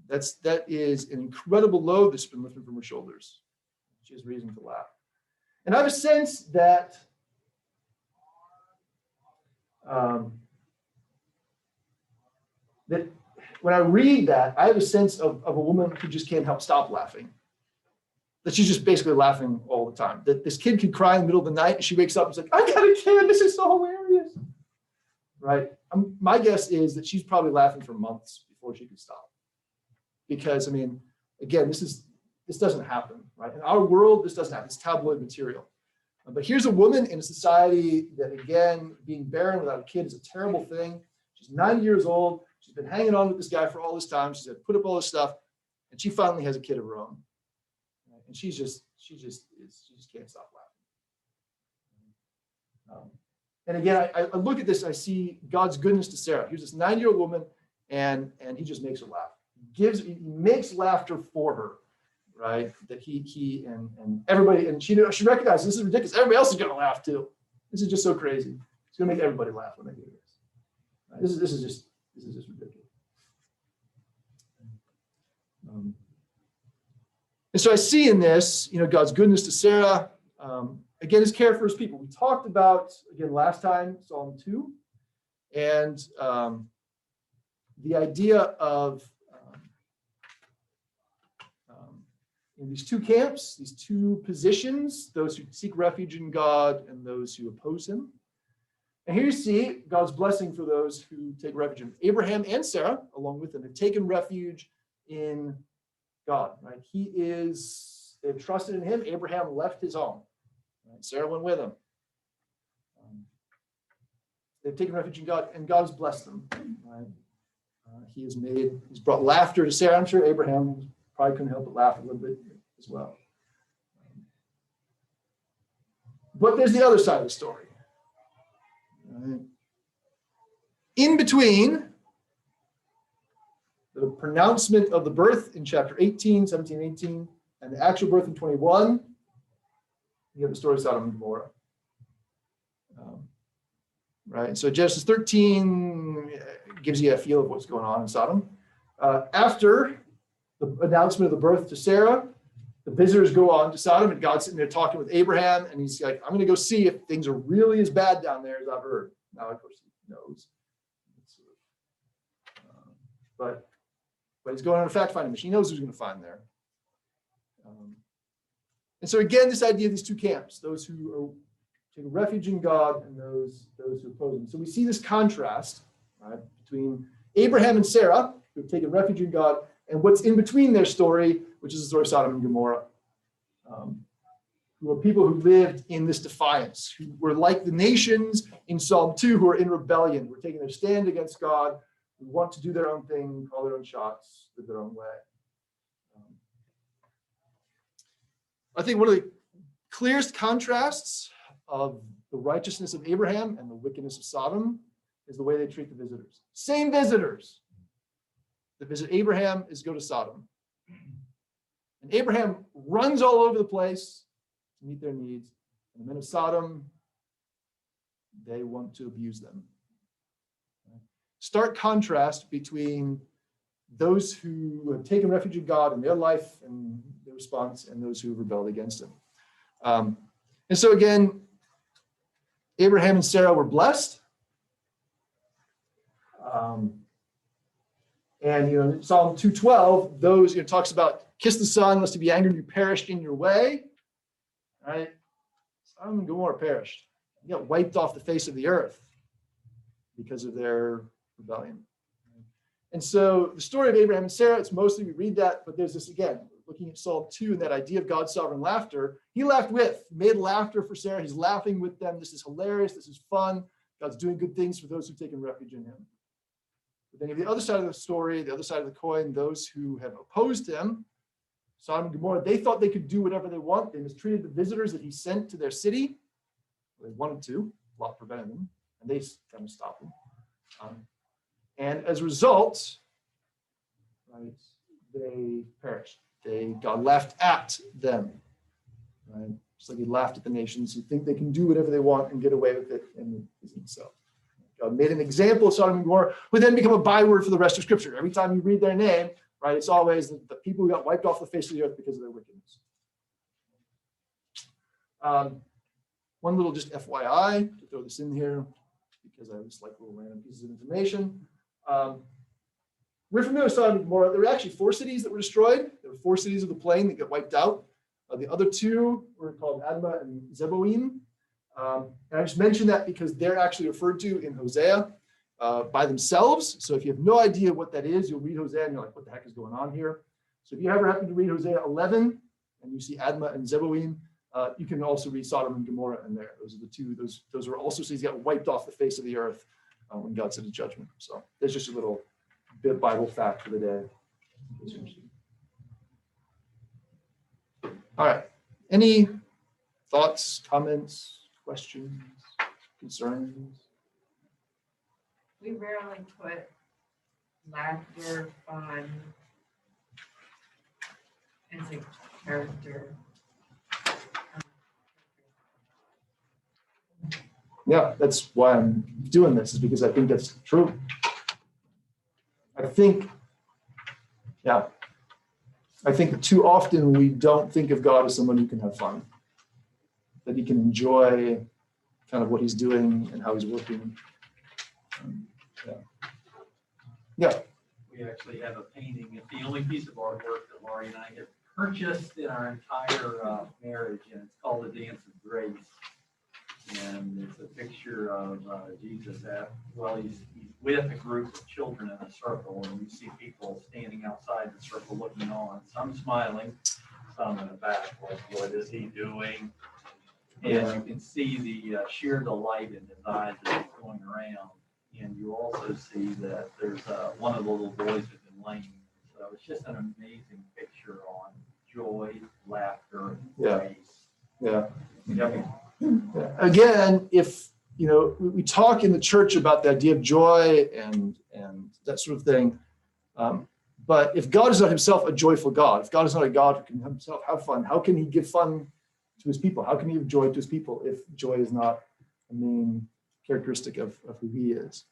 That is an incredible load that's been lifted from her shoulders. She has reason to laugh. And I have a sense that that when I read that, I have a sense of a woman who just can't help stop laughing. That she's just basically laughing all the time. That this kid could cry in the middle of the night and she wakes up and is like, I got a kid, this is so hilarious. Right? My guess is that she's probably laughing for months before she could stop. Because, again, this doesn't happen, right? In our world, this doesn't happen. It's tabloid material. But here's a woman in a society that, again, being barren without a kid is a terrible thing. She's 90 years old. She's been hanging on with this guy for all this time. She's had to put up all this stuff, and she finally has a kid of her own. And she just can't stop laughing. And again, I look at this, I see God's goodness to Sarah. Here's this 90-year-old woman, and he just makes her laugh. He makes laughter for her, right? That he and everybody, and she recognizes this is ridiculous. Everybody else is going to laugh too. This is just so crazy. It's going to make everybody laugh when they do this. Right? This is just ridiculous. And so I see in this, God's goodness to Sarah. Again, his care for his people. We talked about, again, last time, Psalm 2, and the idea of in these two camps, these two positions, those who seek refuge in God and those who oppose him. And here you see God's blessing for those who take refuge in him. Abraham and Sarah, along with them, have taken refuge in God, right? They've trusted in him. Abraham left his home. Right? Sarah went with him. They've taken refuge in God, and God has blessed them. Right? He's brought laughter to Sarah. I'm sure Abraham probably couldn't help but laugh a little bit as well. But there's the other side of the story. Right? In between the pronouncement of the birth in chapter 18, 17, 18, and the actual birth in 21, you have the story of Sodom and Gomorrah. Right? So Genesis 13 gives you a feel of what's going on in Sodom. After the announcement of the birth to Sarah, the visitors go on to Sodom, and God's sitting there talking with Abraham, and he's like, I'm going to go see if things are really as bad down there as I've heard. Now, of course, he knows. But he's going on a fact-finding mission. He knows who's going to find there. And so again, this idea of these two camps, those who are taking refuge in God and those who oppose him. So we see this contrast, right, between Abraham and Sarah, who have taken refuge in God, and what's in between their story, which is the story of Sodom and Gomorrah, who are people who lived in this defiance, who were like the nations in Psalm 2 who are in rebellion, who are taking their stand against God, who want to do their own thing, call their own shots, live their own way. I think one of the clearest contrasts of the righteousness of Abraham and the wickedness of Sodom is the way they treat the visitors. Same visitors that visit Abraham is go to Sodom. And Abraham runs all over the place to meet their needs. And the men of Sodom, they want to abuse them. Stark contrast between those who have taken refuge in God in their life and their response, and those who have rebelled against him. And so again, Abraham and Sarah were blessed. And Psalm 2:12, those talks about kiss the Son, lest he be angry and you perished in your way. Right? Sodom and Gomorrah perished. They got wiped off the face of the earth because of their rebellion. And so the story of Abraham and Sarah, it's mostly we read that, but there's this again, looking at Psalm 2 and that idea of God's sovereign laughter. He laughed made laughter for Sarah. He's laughing with them. This is hilarious. This is fun. God's doing good things for those who've taken refuge in him. But then you have the other side of the story, the other side of the coin, those who have opposed him, Sodom and Gomorrah, they thought they could do whatever they want. They mistreated the visitors that he sent to their city. They wanted to, Lot prevented them, and they kind of stopped them. And as a result, right, they perished. God laughed at them, right? Just like he laughed at the nations who think they can do whatever they want and get away with it, and it isn't so. God made an example of Sodom and Gomorrah, who then become a byword for the rest of Scripture. Every time you read their name, right, it's always the people who got wiped off the face of the earth because of their wickedness. One little just FYI, to throw this in here, because I just like little random pieces of information. We're familiar with Sodom and Gomorrah. There were actually 4 cities that were destroyed. There were 4 cities of the plain that got wiped out. The other 2 were called Admah and Zeboim. And I just mentioned that because they're actually referred to in Hosea by themselves. So if you have no idea what that is, you'll read Hosea and you're like, what the heck is going on here? So if you ever happen to read Hosea 11 and you see Admah and Zeboim, You can also read Sodom and Gomorrah in there. Those are the two, those were also cities that got wiped off the face of the earth when God sent his judgment. So there's just a little bit of Bible fact for the day. All right. Any thoughts, comments, questions, concerns? We rarely put laughter, fun as a character. Yeah, that's why I'm doing this, is because I think that's true. I think that too often we don't think of God as someone who can have fun, that he can enjoy kind of what he's doing and how he's working. Yeah. We actually have a painting. It's the only piece of artwork that Laurie and I have purchased in our entire marriage, and it's called The Dance of Grace. And it's a picture of Jesus he's with a group of children in a circle, and you see people standing outside the circle looking on, some smiling, some in the back, like, what is he doing? And you can see the sheer delight in his eyes as he's going around. And you also see that there's one of the little boys who's been laying. So it's just an amazing picture on joy, laughter, grace. Yeah. Yep. Again, if we talk in the church about the idea of joy and that sort of thing, but if God is not himself a joyful God, if God is not a God who can himself have fun, how can he give fun to his people? How can he give joy to his people if joy is not a main characteristic of who he is?